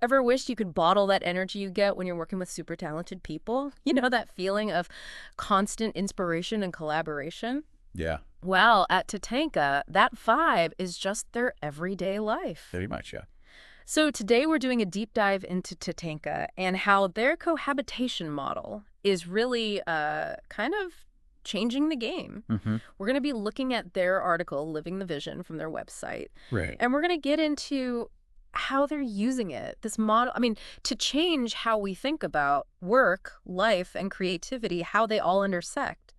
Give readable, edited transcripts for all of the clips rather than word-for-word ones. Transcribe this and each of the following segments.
Ever wished you could bottle that energy you get when you're working with super talented people? You know, that feeling of constant inspiration and collaboration? Yeah, Well, at TATANKA, that vibe is just their everyday life. very much, yeah. So today we're doing a deep dive into TATANKA and how their cohabitation model is really kind of changing the game. Mm-hmm. We're going to be looking at their article, Living the Vision, from their website. Right. And we're going to get into how they're using it, this model, I mean, to change how we think about work, life, and creativity, how they all intersect.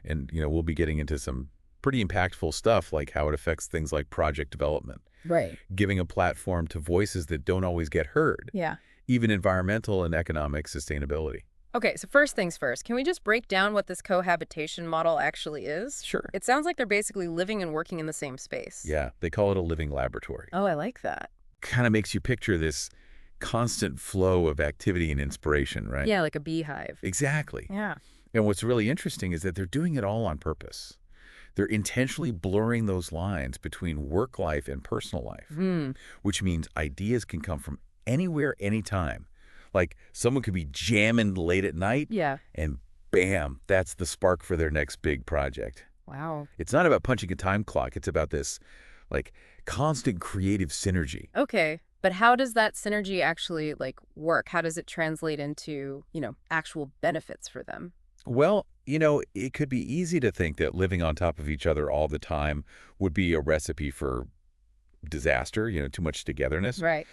And, we'll be getting into some pretty impactful stuff, like how it affects things like project development, Right. giving a platform to voices that don't always get heard, Yeah. even environmental and economic sustainability. Okay, so first things first, can we just break down what this cohabitation model actually is? Sure. It sounds like they're basically living and working in the same space. Yeah, they call it a living laboratory. Oh, I like that. Kind of makes you picture this constant flow of activity and inspiration, right? Yeah, like a beehive. Exactly. Yeah. And what's really interesting is that they're doing it all on purpose. They're intentionally blurring those lines between work life and personal life, which means ideas can come from anywhere, anytime. Like someone could be jamming late at night, Yeah. and bam, that's the spark for their next big project. Wow. It's not about punching a time clock. It's about this, like, constant creative synergy. Okay, but how does that synergy actually, work? How does it translate into, actual benefits for them? Well, it could be easy to think that living on top of each other all the time would be a recipe for disaster, too much togetherness. Right.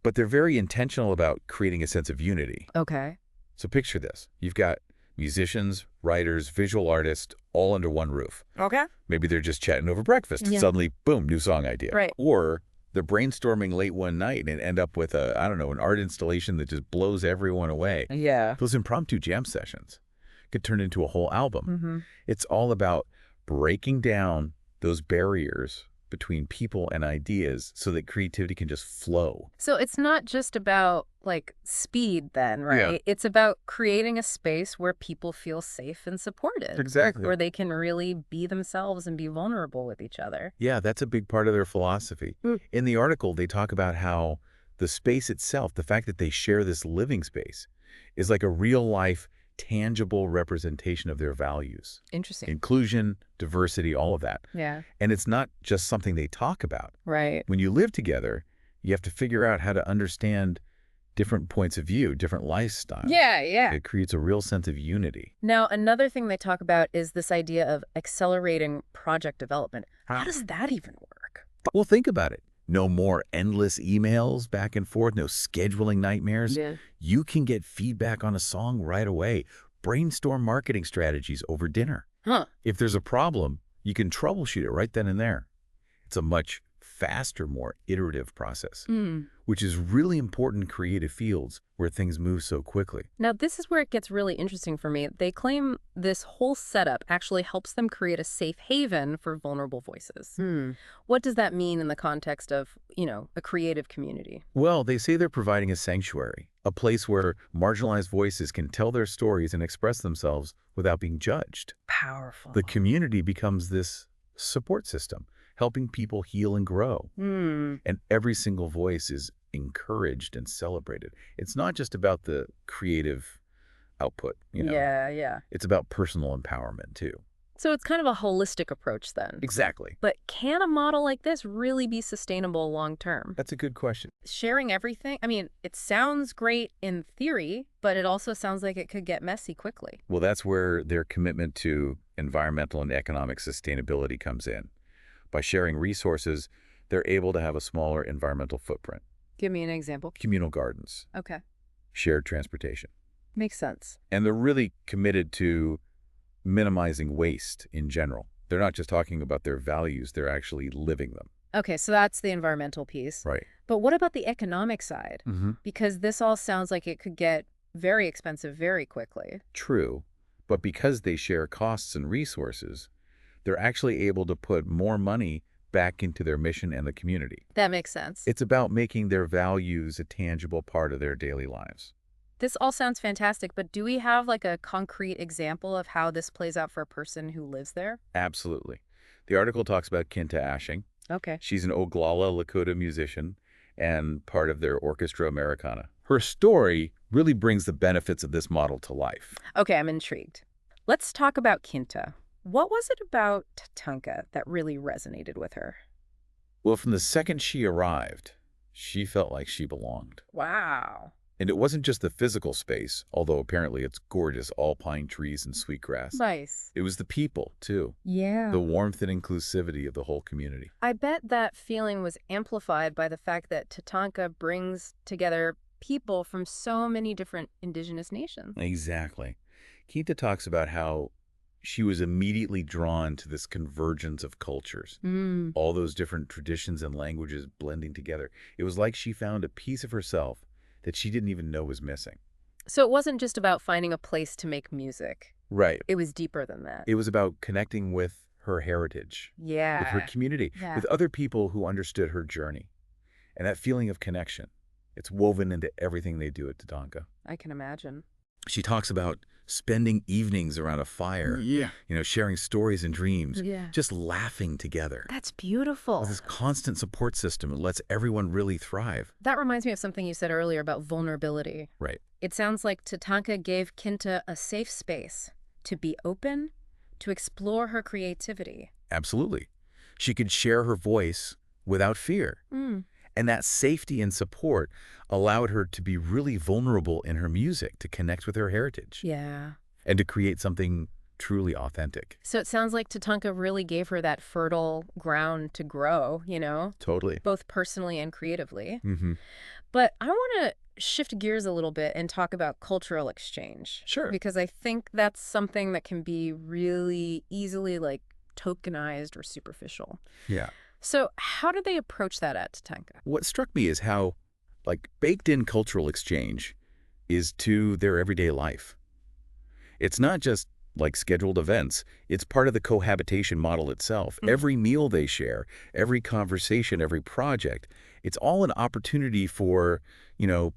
But they're very intentional about creating a sense of unity. Okay. So picture this. You've got musicians, writers, visual artists, all under one roof. Okay. Maybe they're just chatting over breakfast. Yeah. Suddenly, boom, new song idea. Right. Or they're brainstorming late one night and end up with an art installation that just blows everyone away. Yeah. Those impromptu jam sessions could turn into a whole album. Mm-hmm. It's all about breaking down those barriers between people and ideas so that creativity can just flow. So it's not just about, speed then, right? Yeah. It's about creating a space where people feel safe and supported. Exactly. Where they can really be themselves and be vulnerable with each other. Yeah, that's a big part of their philosophy. In the article, they talk about how the space itself, the fact that they share this living space, is like a real-life, tangible representation of their values. Interesting. Inclusion, diversity, all of that. Yeah. And it's not just something they talk about. Right. When you live together, you have to figure out how to understand different points of view, different lifestyles. Yeah, yeah. It creates a real sense of unity. Now, another thing they talk about is this idea of accelerating project development. How does that even work? Well, think about it. No more endless emails back and forth, no scheduling nightmares. Yeah. You can get feedback on a song right away. Brainstorm marketing strategies over dinner. Huh. If there's a problem, you can troubleshoot it right then and there. It's a much faster, more iterative process, which is really important in creative fields where things move so quickly. Now, this is where it gets really interesting for me. They claim this whole setup actually helps them create a safe haven for vulnerable voices. What does that mean in the context of, a creative community? Well, they say they're providing a sanctuary, a place where marginalized voices can tell their stories and express themselves without being judged. Powerful. The community becomes this support system, helping people heal and grow. And every single voice is encouraged and celebrated. It's not just about the creative output, Yeah, yeah. It's about personal empowerment, too. So it's kind of a holistic approach then. Exactly. But can a model like this really be sustainable long term? That's a good question. Sharing everything, I mean, it sounds great in theory, but it also sounds like it could get messy quickly. Well, that's where their commitment to environmental and economic sustainability comes in. By sharing resources, they're able to have a smaller environmental footprint. Give me an example. Communal gardens, Okay. shared transportation. Makes sense. And they're really committed to minimizing waste in general. They're not just talking about their values, they're actually living them. Okay, so that's the environmental piece. Right. But what about the economic side? Because this all sounds like it could get very expensive very quickly. True. But because they share costs and resources, they're actually able to put more money back into their mission and the community. That makes sense. It's about making their values a tangible part of their daily lives. This all sounds fantastic, but do we have a concrete example of how this plays out for a person who lives there? Absolutely. The article talks about 𝗑𝗕ᗕ𝗓𝗓. Okay. She's an Oglala Lakota musician, and part of their orchestra Americana. Her story really brings the benefits of this model to life. Okay, I'm intrigued. Let's talk about Kinta. What was it about TATANKA that really resonated with her? Well, from the second she arrived, she felt like she belonged. Wow. And it wasn't just the physical space, although apparently it's gorgeous, all pine trees and sweetgrass. Nice. It was the people, too. Yeah. The warmth and inclusivity of the whole community. I bet that feeling was amplified by the fact that TATANKA brings together people from so many different indigenous nations. Exactly. Kinta talks about how she was immediately drawn to this convergence of cultures, all those different traditions and languages blending together. It was like she found a piece of herself that she didn't even know was missing. So it wasn't just about finding a place to make music. Right. It was deeper than that. It was about connecting with her heritage, Yeah. with her community, Yeah. with other people who understood her journey. And that feeling of connection, it's woven into everything they do at TATANKA. I can imagine. She talks about spending evenings around a fire, sharing stories and dreams, just laughing together. That's beautiful. This constant support system that lets everyone really thrive. That reminds me of something you said earlier about vulnerability. Right. It sounds like TATANKA gave Kinta a safe space to be open, to explore her creativity. Absolutely. She could share her voice without fear. And that safety and support allowed her to be really vulnerable in her music, to connect with her heritage. Yeah. And to create something truly authentic. So it sounds like TATANKA really gave her that fertile ground to grow, Totally. both personally and creatively. Mm-hmm. But I want to shift gears a little bit and talk about cultural exchange. Sure. Because I think that's something that can be really easily tokenized or superficial. Yeah. So how did they approach that at TATANKA? What struck me is how, baked-in cultural exchange is to their everyday life. It's not just scheduled events. It's part of the cohabitation model itself. Every meal they share, every conversation, every project, it's all an opportunity for,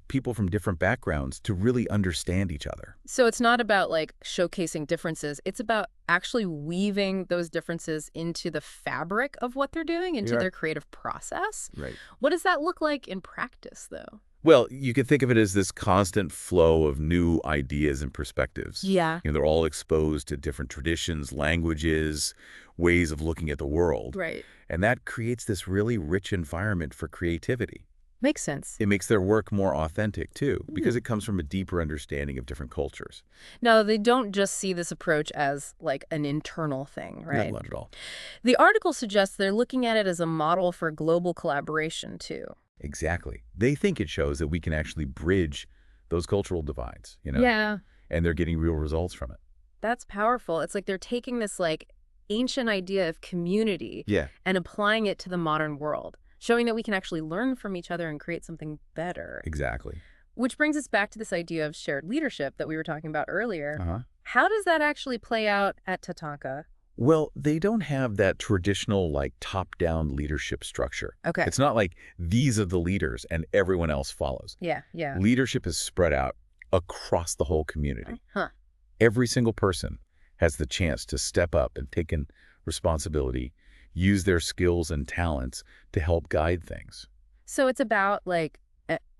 people from different backgrounds to really understand each other. So it's not about showcasing differences. It's about actually weaving those differences into the fabric of what they're doing, into their creative process. Right. What does that look like in practice, though? Well, you could think of it as this constant flow of new ideas and perspectives. Yeah. They're all exposed to different traditions, languages, ways of looking at the world. Right. And that creates this really rich environment for creativity. Makes sense. It makes their work more authentic, too, because it comes from a deeper understanding of different cultures. No, they don't just see this approach as an internal thing, right? Not at all. The article suggests they're looking at it as a model for global collaboration, too. Exactly. They think it shows that we can actually bridge those cultural divides, Yeah. And they're getting real results from it. That's powerful. It's like they're taking this ancient idea of community and applying it to the modern world, showing that we can actually learn from each other and create something better. Exactly. Which brings us back to this idea of shared leadership that we were talking about earlier. Uh-huh. How does that actually play out at TATANKA? Well, they don't have that traditional, top-down leadership structure. Okay. It's not like these are the leaders and everyone else follows. Yeah. Leadership is spread out across the whole community. Huh. Every single person has the chance to step up and take in responsibility, use their skills and talents to help guide things. So it's about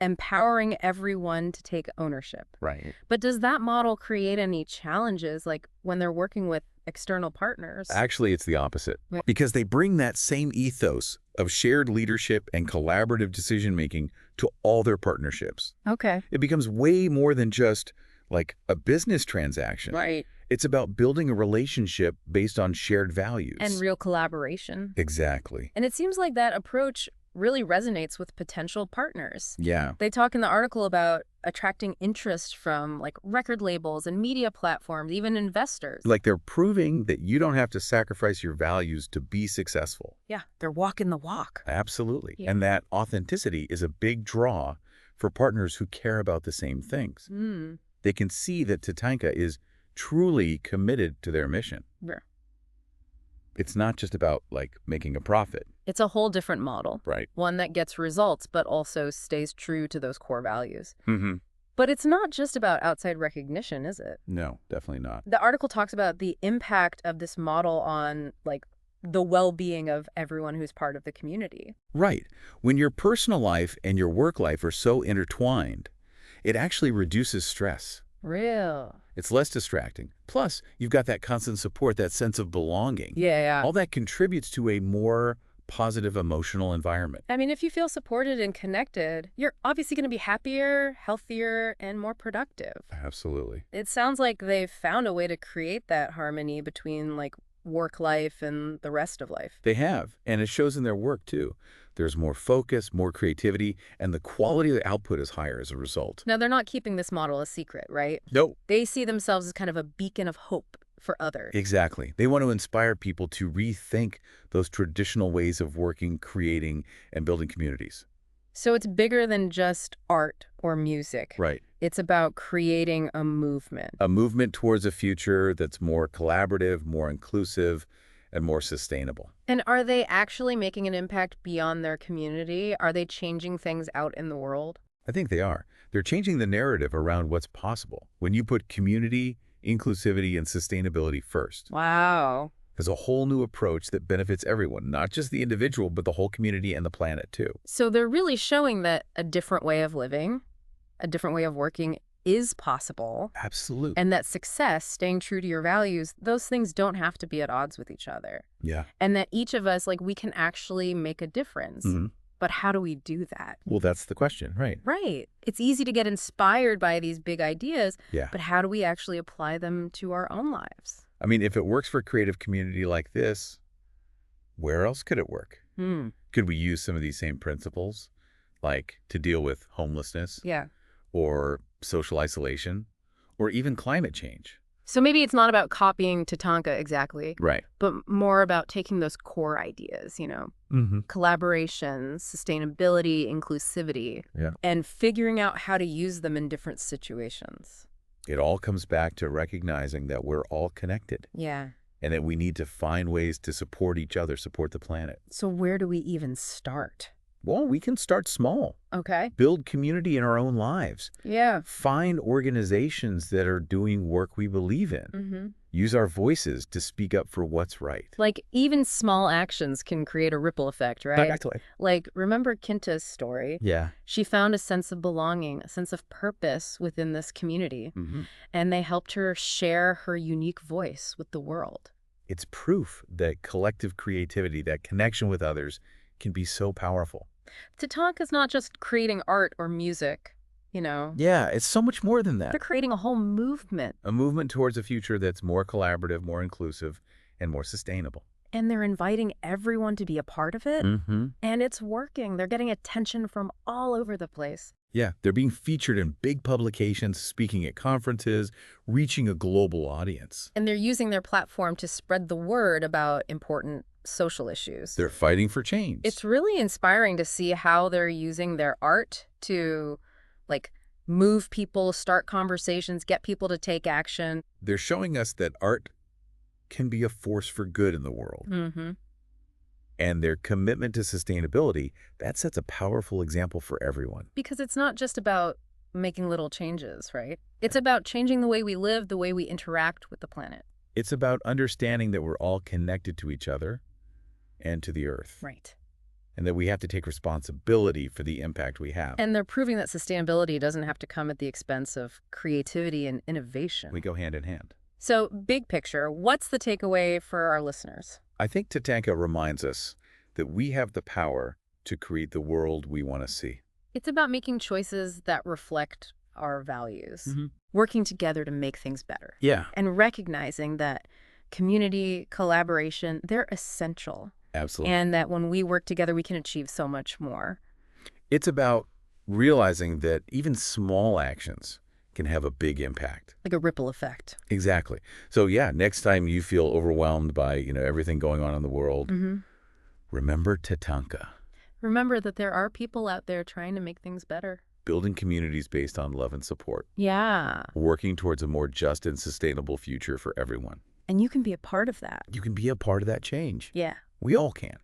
empowering everyone to take ownership. Right. But does that model create any challenges when they're working with external partners? Actually, it's the opposite. Right. Because they bring that same ethos of shared leadership and collaborative decision-making to all their partnerships. Okay. It becomes way more than just a business transaction. Right. It's about building a relationship based on shared values. And real collaboration. Exactly. And it seems like that approach really resonates with potential partners. Yeah. They talk in the article about attracting interest from record labels and media platforms, even investors. They're proving that you don't have to sacrifice your values to be successful. Yeah, they're walking the walk. Absolutely. Yeah. And that authenticity is a big draw for partners who care about the same things. They can see that TATANKA is truly committed to their mission. Yeah. It's not just about making a profit. It's a whole different model. Right. One that gets results, but also stays true to those core values. Mm-hmm. But it's not just about outside recognition, is it? No, definitely not. The article talks about the impact of this model on the well-being of everyone who's part of the community. Right. When your personal life and your work life are so intertwined, it actually reduces stress. Real. It's less distracting. Plus, you've got that constant support, that sense of belonging. Yeah. All that contributes to a more positive emotional environment. I mean, if you feel supported and connected, you're obviously going to be happier, healthier, and more productive. Absolutely. It sounds like they've found a way to create that harmony between, like, work life and the rest of life. They have, and it shows in their work, too. There's more focus, more creativity, and the quality of the output is higher as a result. Now, they're not keeping this model a secret, right? No. They see themselves as kind of a beacon of hope for others. Exactly. They want to inspire people to rethink those traditional ways of working, creating, and building communities. So it's bigger than just art or music. Right. It's about creating a movement. A movement towards a future that's more collaborative, more inclusive, and more sustainable. And are they actually making an impact beyond their community? Are they changing things out in the world? I think they are. They're changing the narrative around what's possible when you put community, inclusivity, and sustainability first. Wow. There's a whole new approach that benefits everyone, not just the individual, but the whole community and the planet, too. So they're really showing that a different way of living, a different way of working is possible. Absolutely. And that success, staying true to your values, those things don't have to be at odds with each other. Yeah. And that each of us, like, we can actually make a difference. But how do we do that? Well, that's the question, right? Right. It's easy to get inspired by these big ideas, Yeah. but how do we actually apply them to our own lives? I mean, if it works for a creative community like this, where else could it work? Could we use some of these same principles, like to deal with homelessness? Yeah. Or social isolation, or even climate change? So maybe it's not about copying TATANKA exactly, Right. but more about taking those core ideas, collaboration, sustainability, inclusivity, and figuring out how to use them in different situations. It all comes back to recognizing that we're all connected. Yeah. And that we need to find ways to support each other, support the planet. So where do we even start? Well, we can start small. Okay. Build community in our own lives. Yeah. Find organizations that are doing work we believe in. Use our voices to speak up for what's right. Like, even small actions can create a ripple effect, right? Exactly. Like, remember Kinta's story? Yeah. She found a sense of belonging, a sense of purpose within this community, and they helped her share her unique voice with the world. It's proof that collective creativity, that connection with others, can be so powerful. TATANKA's not just creating art or music, Yeah, it's so much more than that. They're creating a whole movement. A movement towards a future that's more collaborative, more inclusive, and more sustainable. And they're inviting everyone to be a part of it. And it's working. They're getting attention from all over the place. Yeah, they're being featured in big publications, speaking at conferences, reaching a global audience. And they're using their platform to spread the word about important social issues. They're fighting for change. It's really inspiring to see how they're using their art to, like, move people, start conversations, get people to take action. They're showing us that art can be a force for good in the world. And their commitment to sustainability, that sets a powerful example for everyone. Because it's not just about making little changes, right? It's about changing the way we live, the way we interact with the planet. It's about understanding that we're all connected to each other and to the earth. Right. And that we have to take responsibility for the impact we have. And they're proving that sustainability doesn't have to come at the expense of creativity and innovation. We go hand in hand. So, big picture, what's the takeaway for our listeners? I think TATANKA reminds us that we have the power to create the world we want to see. It's about making choices that reflect our values, working together to make things better. Yeah. And recognizing that community, collaboration, they're essential. Absolutely. And that when we work together, we can achieve so much more. It's about realizing that even small actions can have a big impact. Like a ripple effect. Exactly. So yeah, next time you feel overwhelmed by, everything going on in the world, remember TATANKA. Remember that there are people out there trying to make things better. Building communities based on love and support. Yeah. Working towards a more just and sustainable future for everyone. And you can be a part of that. You can be a part of that change. Yeah. We all can.